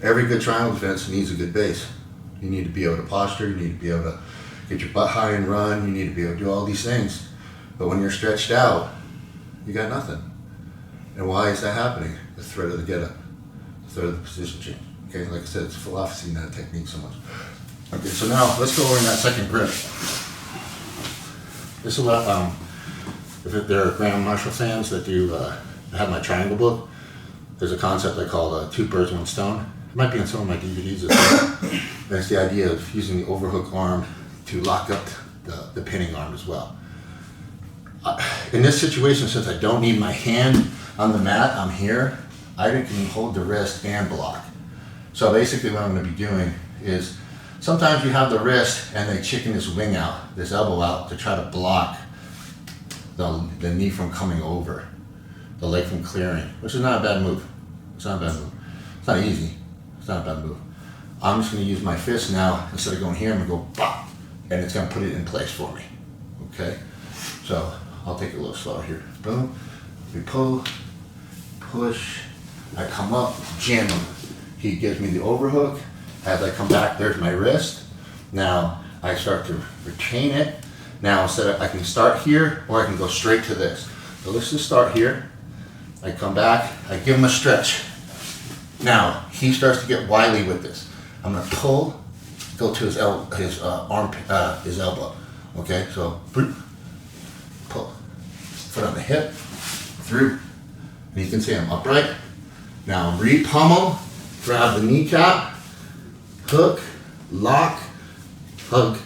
Every good triangle defense needs a good base. You need to be able to posture, you need to be able to get your butt high and run, you need to be able to do all these things. But when you're stretched out, you got nothing. And why is that happening? The threat of the get up, the threat of the position change. Okay, like I said, it's philosophy, not technique so much. Okay, so now let's go over in that second grip. This is what, if there are Graham Marshall fans that do have my triangle book, there's a concept I call two birds, one stone. It might be on some of my DVDs as well. And it's the idea of using the overhook arm to lock up the pinning arm as well. In this situation, since I don't need my hand on the mat, I'm here, I can hold the wrist and block. So basically what I'm going to be doing is, sometimes you have the wrist and they chicken this wing out, this elbow out, to try to block the knee from coming over, the leg from clearing, which is not a bad move. It's not a bad move. It's not easy. It's not a bad move. I'm just going to use my fist now. Instead of going here, I'm going to go bop, and it's going to put it in place for me. Okay? So I'll take it a little slower here. Boom. We pull, push. I come up, jam him. He gives me the overhook. As I come back, there's my wrist. Now I start to retain it. Now I can start here, or I can go straight to this. So let's just start here. I come back, I give him a stretch. Now he starts to get wily with this. I'm gonna pull, go to his elbow. Okay, so pull, foot on the hip, through. And you can see I'm upright. Now re-pummel, grab the kneecap, hook, lock, hug,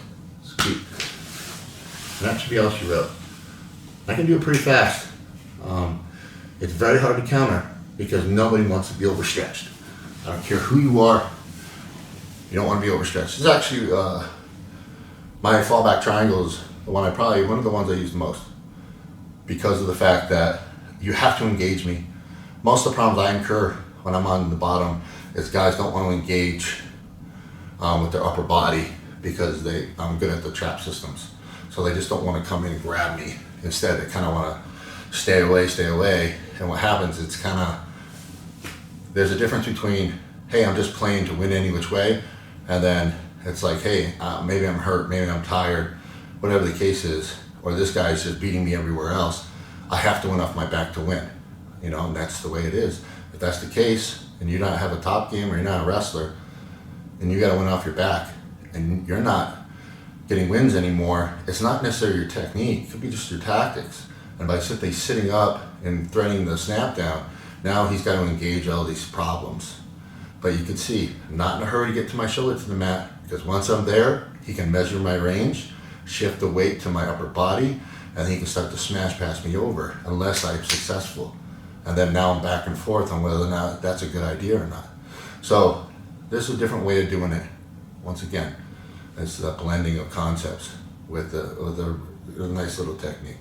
squeak. And that should be all she wrote. I can do it pretty fast. It's very hard to counter because nobody wants to be overstretched. I don't care who you are, you don't want to be overstretched. It's actually my fallback triangle is one of the ones I use the most, because of the fact that you have to engage me. Most of the problems I incur when I'm on the bottom is guys don't want to engage with their upper body because I'm good at the trap systems. So they just don't want to come in and grab me. Instead, they kind of want to stay away. And what happens, it's kind of, there's a difference between, hey, I'm just playing to win any which way, and then it's like, hey, maybe I'm hurt, maybe I'm tired, whatever the case is, or this guy's just beating me everywhere else. I have to win off my back to win, and that's the way it is. If that's the case, and you don't have a top game or you're not a wrestler, and you got to win off your back, and you're not getting wins anymore, it's not necessarily your technique, it could be just your tactics. And by simply sitting up and threading the snap down, now he's got to engage all these problems. But you can see, I'm not in a hurry to get to my shoulder to the mat, because once I'm there, he can measure my range, shift the weight to my upper body, and he can start to smash past me over, unless I'm successful. And then now I'm back and forth on whether or not that's a good idea or not. So this is a different way of doing it. Once again, it's the blending of concepts with a nice little technique.